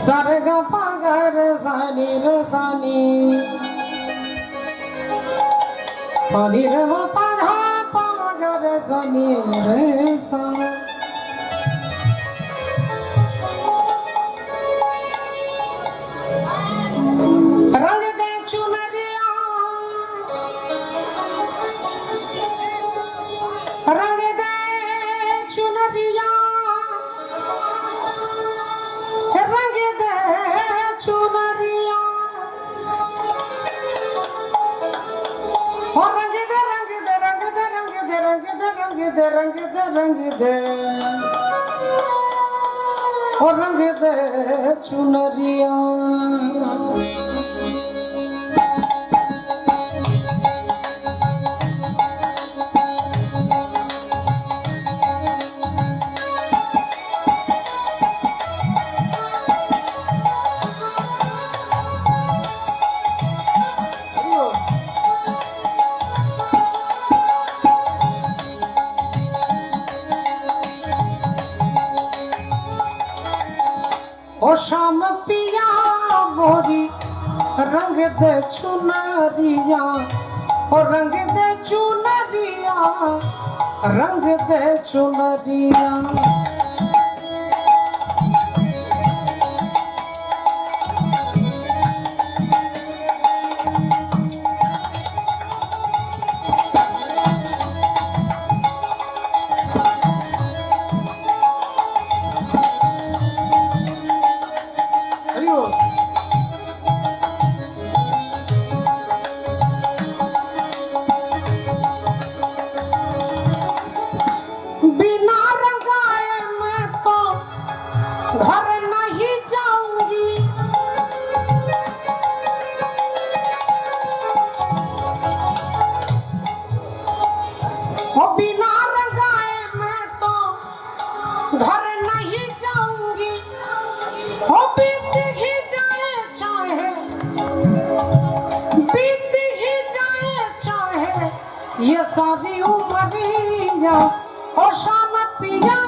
सा रे गा पा गा रे सा नि रे सा नि पा नि रे मा पा धा पा मा गा रे सा नि रे सा। रंग दे चुनरिया रंग दे चुनरिया रंग दे चुनरिया और रंग दे रंग दे रंग दे रंग दे रंग दे रंग दे रंग दे रंग दे और रंग दे चुनरिया। ओ शाम पिया मोरी रंग दे चुनरिया ओ रंग दे चुनरिया रंग दे चुनरिया। बिना रंगाए हो बीत ही जाए चाहे, बीत ही जाए चाहे ये सारी उमरिया, ओ शाम पिया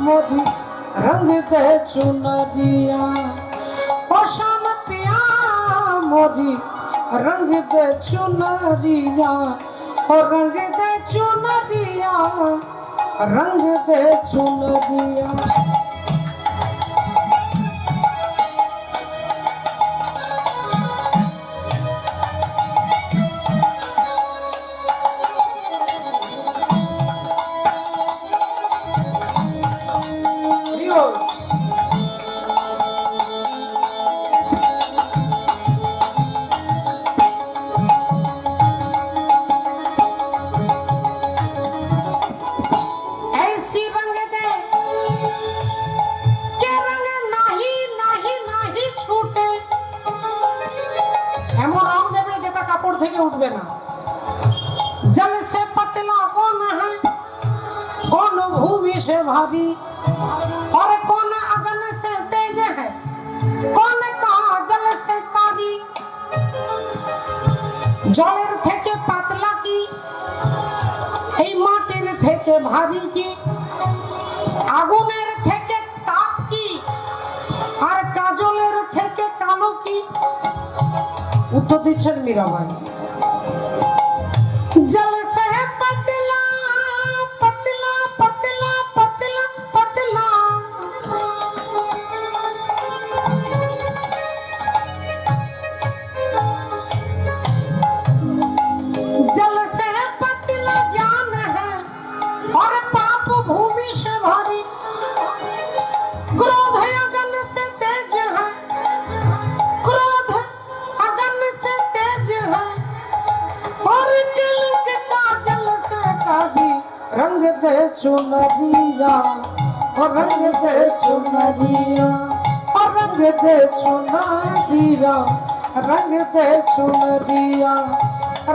मोदी रंग दे चुनरिया, ओ शाम पिया मोदी रंग दे चुनरिया, ओ रंग दे चुनरिया, रंग दे चुनरिया। ऐसी रंग दे के रंग नहीं नहीं नहीं छूटे, এমন রং দেবে যেটা কাপড় থেকে উঠবে না। जल से पतला कौन है, कौन भूमि से भारी, और कौन अगन से तेज है, कौन काजल से कारी। জলের থেকে পাতলা কি, এই মাটির থেকে ভারী কি, আগুনের থেকে তাপ কি, আর কাজলের থেকে কালো কি? উত্তর দিচ্ছেন মীরাবাই। জল সে পতলা পতলা পতলা পতলা পতলা, जल से पतला ज्ञान है और पाप भूमि से भारी, क्रोध अगन से तेज है, क्रोध अगन से तेज है, और तिलक का जल से काढ़ी रंग दे चुनरिया, और रंग दे चुनरिया, और रंग दे चुनरिया, रंग दे चुनरिया,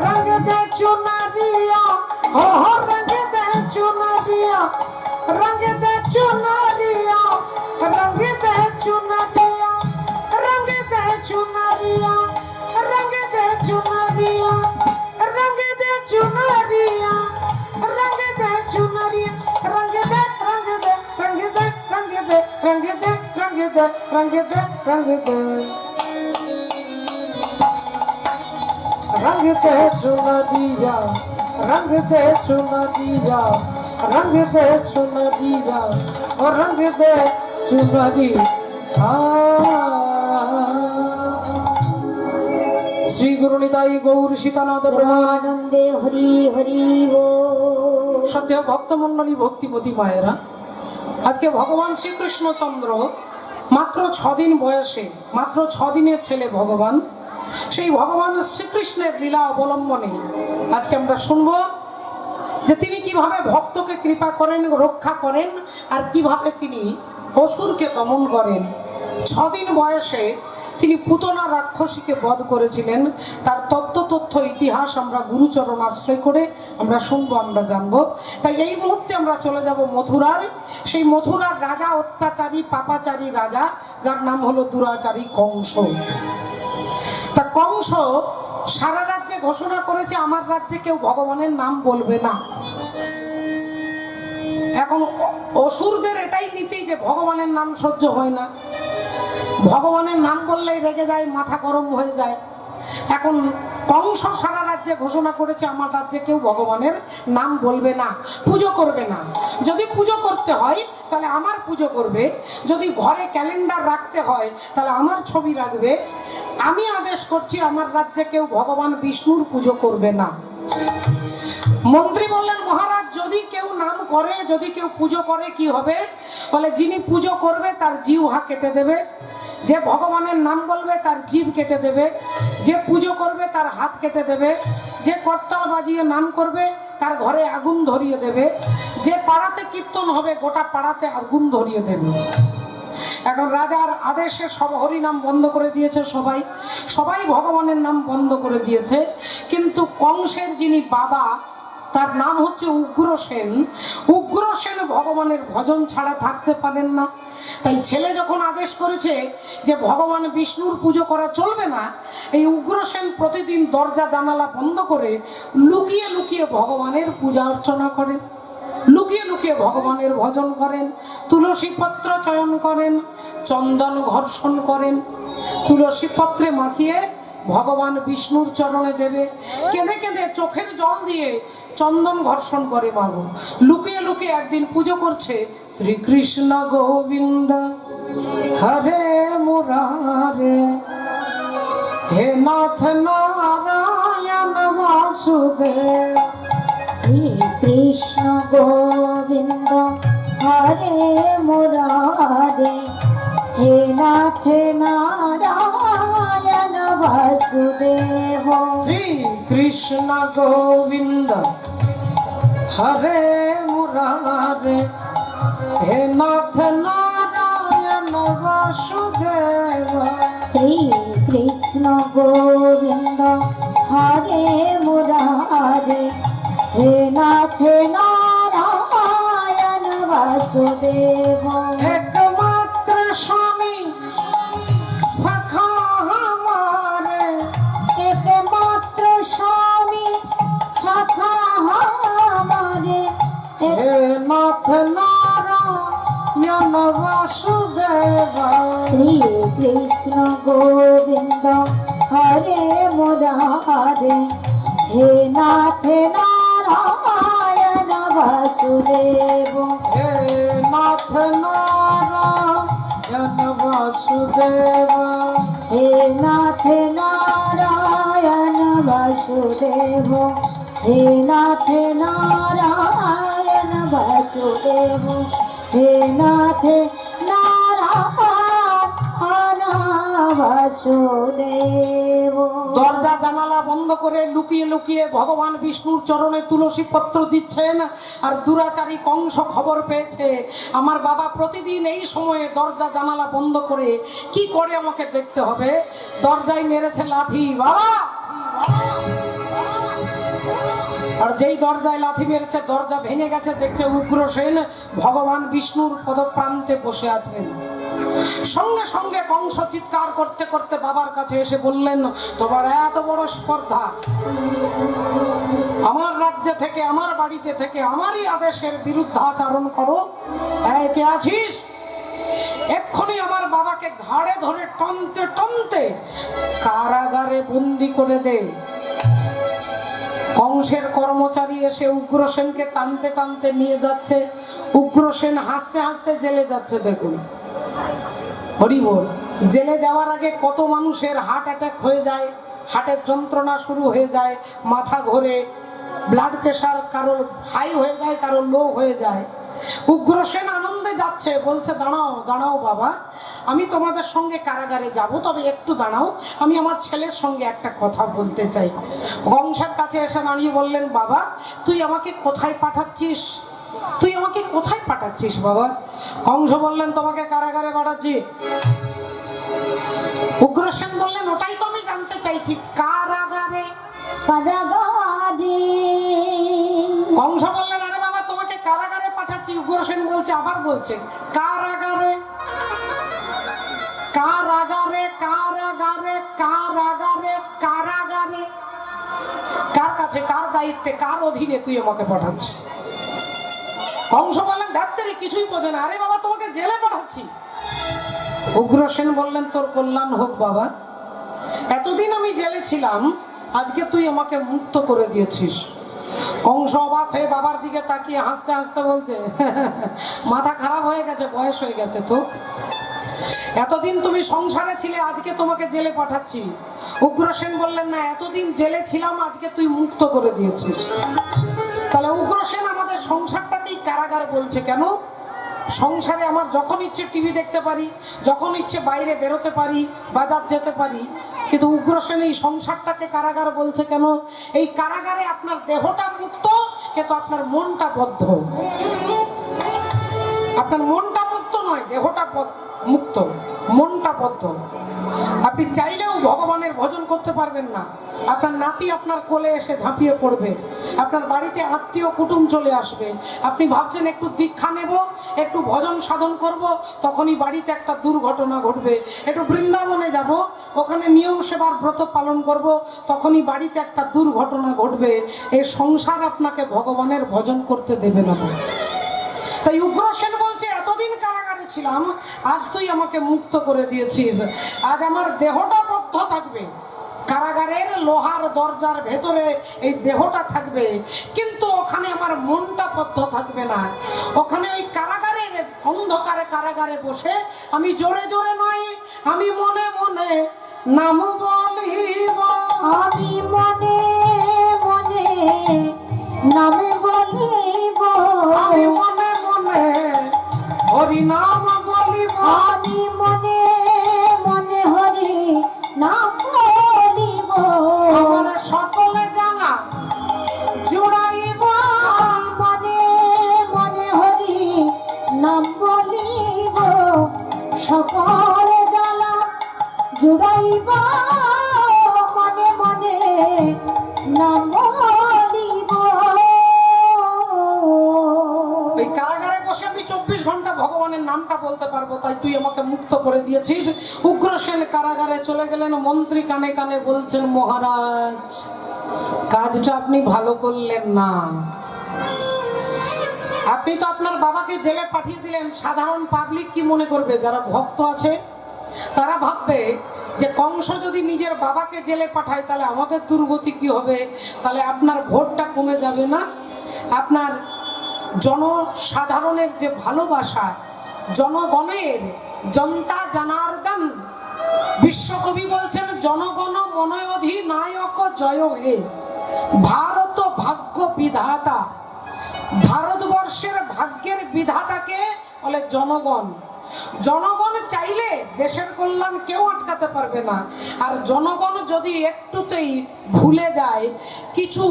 रंग दे चुनरिया, हो रंग दे चुनरिया, रंग दे चुनरिया, रंग दे चुनरिया, रंग दे चुनरिया, रंग दे चुनरिया, रंग दे चुनरिया, रंग दे चुनरिया, रंग दे रंग दे रंग दे रंग दे रंग दे रंग दे रंग दे रंग दे रंग दे चुनरिया, रंग दे चुनरिया, रंग दे चुनरिया, और रंग दे चुनरिया। श्री गुरु निताई गौर सीतानाथ প্রেমানন্দে হরি হরি বল। সত্য ভক্তমণ্ডলী ভক্তিমতী মায়েরা, আজকে ভগবান শ্রীকৃষ্ণচন্দ্র মাত্র 6 দিন বয়সে, মাত্র 6 দিনের ছেলে ভগবান, সেই ভগবান শ্রীকৃষ্ণের লীলা অবলম্বনে আজকে আমরা শুনবো যে তিনি কিভাবে ভক্তকে কৃপা করেন, রক্ষা করেন, আর কিভাবে তিনি অসুরকে দমন করেন। 6 দিন বয়সে তিনি পুতনা রাক্ষসীকে বধ করেছিলেন। তার তথ্য ইতিহাস আমরা গুরুচরণ আশ্রয় করে আমরা শুনবো, আমরা জানবো। তাই এই মুহূর্তে আমরা চলে যাব মথুরার, সেই মথুরার রাজা, অত্যাচারী পাপাচারী রাজা, যার নাম হলো দুরাচারী কংস। তা কংস সারা রাজ্যে ঘোষণা করেছে আমার রাজ্যে কেউ ভগবানের নাম বলবে না। এখন অসুরদের এটাই নীতি যে ভগবানের নাম সহ্য হয় না, ভগবানের নাম বললেই রেগে যায়, মাথা গরম হয়ে যায়। এখন কংস সারা রাজ্যে ঘোষণা করেছে আমার রাজ্যে কেউ ভগবানের নাম বলবে না, পুজো করবে না। যদি পুজো করতে হয় তাহলে আমার পুজো করবে, যদি ঘরে ক্যালেন্ডার রাখতে হয় তাহলে আমার ছবি রাখবে। আমি আদেশ করছি আমার রাজ্যে কেউ ভগবান বিষ্ণুর পুজো করবে না। মন্ত্রী বললেন, মহারাজ যদি কেউ নাম করে, যদি কেউ পুজো করে কি হবে? বলে, যিনি পুজো করবে তার জিহ্বা কেটে দেবে, যে ভগবানের নাম বলবে তার জিভ কেটে দেবে, যে পুজো করবে তার হাত কেটে দেবে, যে করতাল বাজিয়ে নাম করবে তার ঘরে আগুন ধরিয়ে দেবে, যে পাড়াতে কীর্তন হবে গোটা পাড়াতে আগুন ধরিয়ে দেবে। এখন রাজার আদেশে সব হরি নাম বন্ধ করে দিয়েছে, সবাই ভগবানের নাম বন্ধ করে দিয়েছে। কিন্তু কংসের যিনি বাবা, তার নাম হচ্ছে উগ্রসেন। উগ্রসেন ভগবানের ভজন ছাড়া থাকতে পারেন না। তাই ছেলে যখন আদেশ করেছে যে ভগবান বিষ্ণুর পুজো করা চলবে না, এই উগ্রসেন প্রতিদিন দরজা জানালা বন্ধ করে লুকিয়ে লুকিয়ে ভগবানের পূজা অর্চনা করেন, লুকিয়ে লুকিয়ে ভগবানের ভজন করেন, তুলসী পত্র চয়ন করেন, চন্দন ঘর্ষণ করেন, তুলসী পত্রে মাখিয়ে ভগবান বিষ্ণুর চরণে দেবে, কেঁদে কেঁদে চোখের জল দিয়ে চন্দন ঘর্ষণ করে মাগো। লুকিয়ে লুকিয়ে একদিন পুজো করছে শ্রীকৃষ্ণ গোবিন্দ হরে মুরারে, হে নাথ নারায়ণ বাসুদেব। শ্রীকৃষ্ণ গোবিন্দ হরে মুরারে, হে নাথ নারায়ণ বাসুদেব। শ্রীকৃষ্ণ গোবিন্দ হরে মুরারে, হে নাথ নারায়ণ বাসুদেব। শ্রীকৃষ্ণ গোবিন্দ হরে মুরারে, হে নাথ নারায়ণ বাসুদেব। একমাত্র স্বামী সখা হমারে, একমাত্র স্বামী সখা হমারে, হে নাথ নারায়ণ বাসুদেব। শ্রীকৃষ্ণ গোবিন্দ হরে মুরারে, হে নাথ নারায়ণ বাসুদেব। হে নাথ নারায়ণ বাসুদেব। হে নাথ নারায়ণ বাসুদেব, হে নাথ নারায়ণ বাসুদেব, হে নাথ নারায়ণ বাসুদেব। দরজা জানালা বন্ধ করে লুকিয়ে লুকিয়ে ভগবান বিষ্ণুর চরণে তুলসী পত্র দিচ্ছেন, আর দুরাচারী কংস খবর পেয়েছে আমার বাবা প্রতিদিন এই সময়ে দরজা জানালা বন্ধ করে কি করে আমাকে দেখতে হবে। দরজায় মেরেছে লাথি, বাবা। আর যেই দরজায় লাথি মেরেছে দরজা ভেঙে গেছে, দেখছে উগ্রসেন ভগবান বিষ্ণুর পদপ্রান্তে বসে আছেন। সঙ্গে সঙ্গে কংস চিৎকার করতে করতে বাবার কাছে এসে বললেন, তোমার এত বড় স্পর্ধা, আমার রাজ্যে থেকে আমার বাড়িতে থেকে আমারই আদেশের বিরুদ্ধাচরণ করো। এই কে আছিস? এক্ষুনি আমার বাবাকে ঘাড়ে ধরে টানতে টানতে কারাগারে বন্দি করে দে। কংসের কর্মচারী এসে উগ্রসেনকে টানতে টানতে নিয়ে যাচ্ছে। উগ্রসেন হাসতে হাসতে জেলে যাচ্ছে। দেখুন হরি বল। জেলে যাওয়ার আগে কত মানুষের হার্ট অ্যাটাক হয়ে যায়, হার্টের যন্ত্রণা শুরু হয়ে যায়, মাথা ঘোরে, ব্লাড প্রেশার কারোর হাই হয়ে যায়, কারোর লো হয়ে যায়। উগ্রসেন আনন্দে যাচ্ছে, বলছে দাঁড়াও দাঁড়াও বাবা, আমি তোমাদের সঙ্গে কারাগারে যাব, তবে একটু দাঁড়াও, আমি আমার ছেলের সঙ্গে একটা কথা বলতে চাই। কংসের কাছে এসে দাঁড়িয়ে বললেন, বাবা তুই আমাকে কোথায় পাঠাচ্ছিস? তুই আমাকে কোথায় পাঠাচ্ছিস বাবা? কংস বললেন, তোমাকে কারাগারে পাঠাচ্ছি। উগ্রসেন বললেন, ওটাই তো আমি জানতে চাইছি, কারাগারে? কারাগারে। কংস বললেন, আরে বাবা তোমাকে কারাগারে পাঠাচ্ছি। উগ্রসেন বলছে, আবার বলছে কারাগারে, কারাগারে, কারাগারে, কারাগারে, কারাগারে। কার কাছে, কার দায়িত্বে, কার অধীনে তুই আমাকে পাঠাচ্ছিস? কংস বললেন, ডাক্তারি কিছুই বোঝে না, আরে বাবা তোমাকে জেলে পাঠাচ্ছি। উগ্রসেন বললেন, তোর কল্যাণ হোক বাবা, এতদিন আমি জেলে ছিলাম, আজকে তুই আমাকে মুক্ত করে দিয়েছিস। কংস অবাক হয়ে বাবার দিকে তাকিয়ে হাসতে হাসতে বলছে, মাথা খারাপ হয়ে গেছে, বয়স হয়ে গেছে তো, এতদিন তুমি সংসারে ছিলে, আজকে তোমাকে জেলে পাঠাচ্ছি। উগ্রসেন বললেন, না এতদিন জেলে ছিলাম, আজকে তুই মুক্ত করে দিয়েছিস। তাহলে উগ্রসেন আমাদের সংসারটাকেই কারাগার বলছে কেন? সংসারে আমার যখন ইচ্ছে টিভি দেখতে পারি, যখন ইচ্ছে বাইরে বেরোতে পারি, বাজার যেতে পারি, কিন্তু উগ্রসেন এই সংসারটাকে কারাগার বলছে কেন? এই কারাগারে আপনার দেহটা মুক্ত, কিন্তু আপনার মনটা বদ্ধ। আপনার মনটা মুক্ত নয়, দেহটা মুক্ত, মনটা বদ্ধ। আপনি চাইলেও ভগবানের ভজন করতে পারবেন না। আপনার নাতি আপনার কোলে এসে ঝাঁপিয়ে পড়বে, আপনার বাড়িতে আত্মীয় কুটুম চলে আসবে, আপনি ভাবছেন একটু দীক্ষা নেব, একটু ভজন সাধন করব, তখনই বাড়িতে একটা দুর্ঘটনা ঘটবে। একটু বৃন্দাবনে যাব, ওখানে নিয়ম সেবার ব্রত পালন করব, তখনই বাড়িতে একটা দুর্ঘটনা ঘটবে। এই সংসার আপনাকে ভগবানের ভজন করতে দেবে না। তাই উগ্রসেন বলছে, এতদিন কারাগারে ছিলাম, আজ তুই আমাকে মুক্ত করে দিয়েছিস, আজ আমার দেহটা বদ্ধ থাকবে, কারাগারের লোহার দরজার ভেতরে এই দেহটা থাকবে, কিন্তু ওখানে আমার মনটা বদ্ধ থাকবে না। ওখানে ওই কারাগারের অন্ধকারে কারাগারে বসে আমি জোরে জোরে নয়, আমি মনে মনে নাম বলিব, আমি মনে মনে নামে বলিব, আমি মনে মনে হরি নাম বলিব, আমি মনে মনে হরি নাম বলিব, আমার সকলে জানা জুড়াইব, আমি মনে মনে হরি নাম বলিব, সকল জ্বালা জুড়াইব, মনে মনে নাম বলিব। এই কারাগারে বসে আমি 24 ঘন্টা ভগবানের নামটা বলতে পারবো, তাই তুই আমাকে মুক্ত করে দিয়েছিস। উগ্রসেন কারাগারে চলে গেলেন, মন্ত্রী কানে কানে বলছেন, মহারাজ কাজটা আপনি ভালো করলেন না, আপনি তো আপনার বাবাকে জেলে পাঠিয়ে দিলেন। সাধারণ পাবলিক কি মনে করবে? যারা ভক্ত আছে তারা ভাববে যে কংস যদি নিজের বাবাকে জেলে পাঠায় তাহলে আমাদের দুর্গতি কি হবে, তাহলে আপনার ভোটটা কমে যাবে না। আপনার জনসাধারণের যে ভালোবাসা, জনগণের, জনতা জনার্দন, বিশ্বকবি বলছেন, জনগণ মনোয়ধি নায়ক জয় হে, ভারত ভাগ্য বিধাতা। ভারতবর্ষের ভাগ্যের বিধাতাকে বলে জনগণ। জনগণ চাইলে দেশের কল্যাণ কেউ আটকাতে পারবে না। আর জনগণ যদি একটুতেই ভুলে যায়, কিছু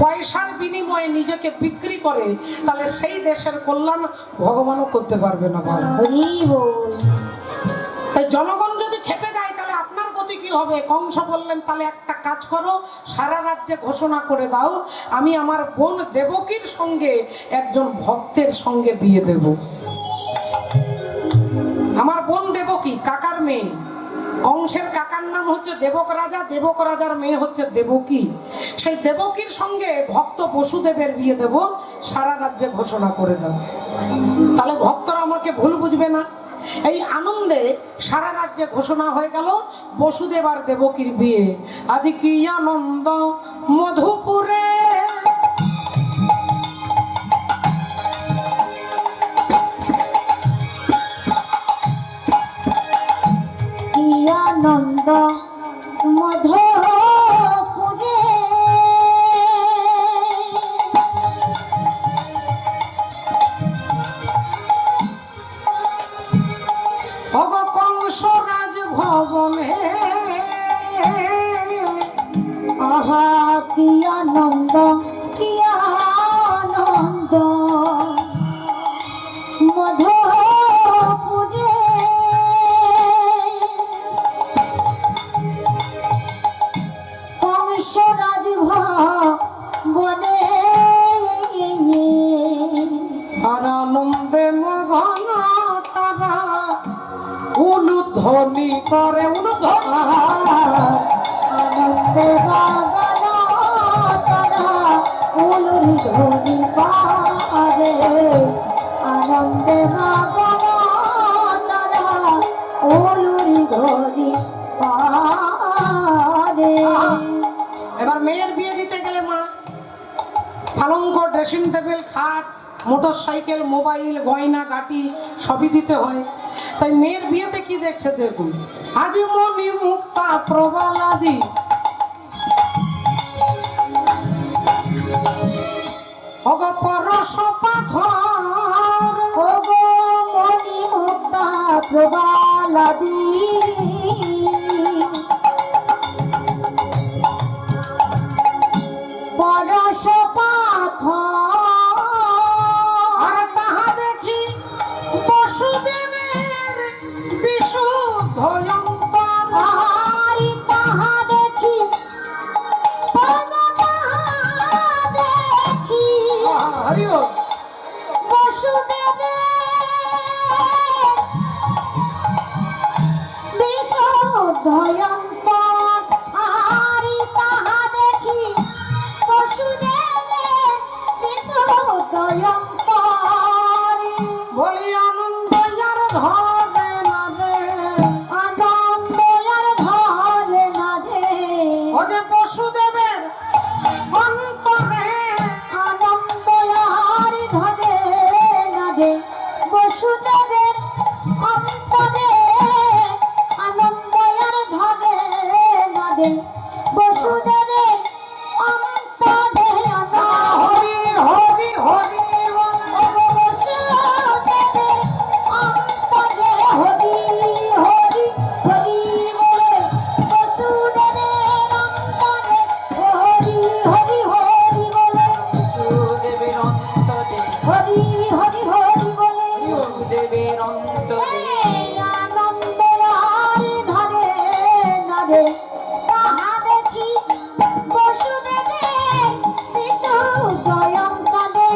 পয়সার বিনিময়ে নিজেকে বিক্রি করে, তাহলে সেই দেশের কল্যাণ ভগবানও করতে পারবে না। হরি বল। তাই জনগণ যদি খেপে যায় তাহলে আপনার গতি কি হবে? কংস বললেন, তাহলে একটা কাজ করো, সারা রাজ্যে ঘোষণা করে দাও, আমি আমার বোন দেবকীর সঙ্গে একজন ভক্তের সঙ্গে বিয়ে দেব। আমার বোন দেবকী, কাকার মেয়ে। কংসের কাকার নাম হচ্ছে দেবক রাজা, দেবক রাজার মেয়ে হচ্ছে দেবকী। সেই দেবকীর সঙ্গে ভক্ত বসুদেবের বিয়ে দেব, সারা রাজ্যে ঘোষণা করে দাও, তাহলে ভক্তরা আমাকে ভুল বুঝবে না। এই আনন্দে সারা রাজ্যে ঘোষণা হয়ে গেল বসুদেব আর দেবকীর বিয়ে। আজ কি আনন্দ মধুপুরে, কি আনন্দ মধুপুরে, ভগ কংস রাজভবনে, আহা কি আনন্দ, কি আনন্দ মধুপুরে, কংস রাজভবনে, আর আনন্দে মগন তারা উলুধ্বনি করে, উলুধ্বনি আনন্দে বাগান তারা উলুর ধ্বনি পারে, আনন্দে বাগান তারা উলুর ধ্বনি পারে। এবার মেয়ের বিয়ে দিতে গেলে মা পালঙ্ক, ড্রেসিং টেবিল, খাট, মোটর সাইকেল, মোবাইল, গয়না গাটি সবই দিতে হয়। তাই মেয়ের বিয়েতে কি দেখছে দেখুন, আজি মনি মুক্তা প্রবালাদি, অগ পরশ পাথর, ওগো মনি মুক্তা প্রবালাদি, পরশ পাথর, আর তাহা দেখি বসুদেবের ভয়ঙ্কর আরি তাহা দেখি বসুদেবে পিতু ভয়ঙ্কর বলি আনন্দ আর ধরে না রে, আনন্দ আর ধরে না রে ও যে বসুদেবের অন্তরে আনন্দ আর ধরে না রে বসুদেবের অন্তরে আনন্দ আর ধরে না রে বসুদেবের অন্তরে হরি হরি হরি বসুদেবের অন্তরে হরি হরি হরি বলে বসুদেবের অন্তরে হরি হরি হরি বলে দেবের অন্তরে হরি হরি হরি বলে দেবের অন্তরে আনন্দ আর ধরে না রে তাহা দেখি বসুদেবের পিতু ভয়ঙ্করে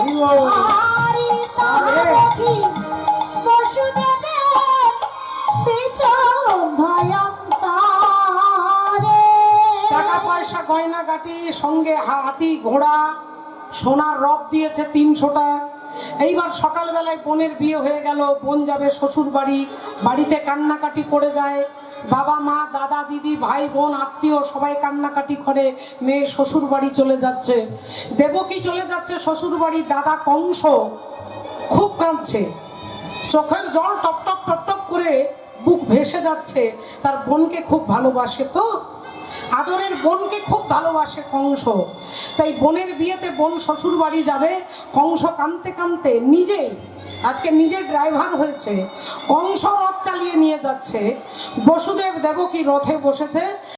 আরি তাহা দেখি বসুদেবের পিতু ভয়ঙ্করে টাকা পয়সা গয়না গাটি সঙ্গে হাতি ঘোড়া সোনার রথ দিয়েছে 300টা। এইবার সকালবেলায় বোনের বিয়ে হয়ে গেল, বোন যাবে শ্বশুর বাড়ি, বাড়িতে কান্নাকাটি পড়ে যায়, বাবা মা দাদা দিদি ভাই বোন আত্মীয় সবাই কান্নাকাটি করে, মেয়ে শ্বশুর বাড়ি চলে যাচ্ছে। দেবকী চলে যাচ্ছে শ্বশুর বাড়ি, দাদা কংস খুব কাঁদছে, চোখের জল টপ টপ টপ টপ করে বুক ভেসে যাচ্ছে। তার বোনকে খুব ভালোবাসে, তো আদরের বোনকে খুব ভালোবাসে কংস। তাই বোনের বিয়েতে বোন শ্বশুর বাড়ি যাবে, কংস কাঁদতে কাঁদতে আজকে নিজে ড্রাইভার হয়েছে, কংস রথ চালিয়ে নিয়ে যাচ্ছে। বসুদেব দেবকী রথে বসেছে,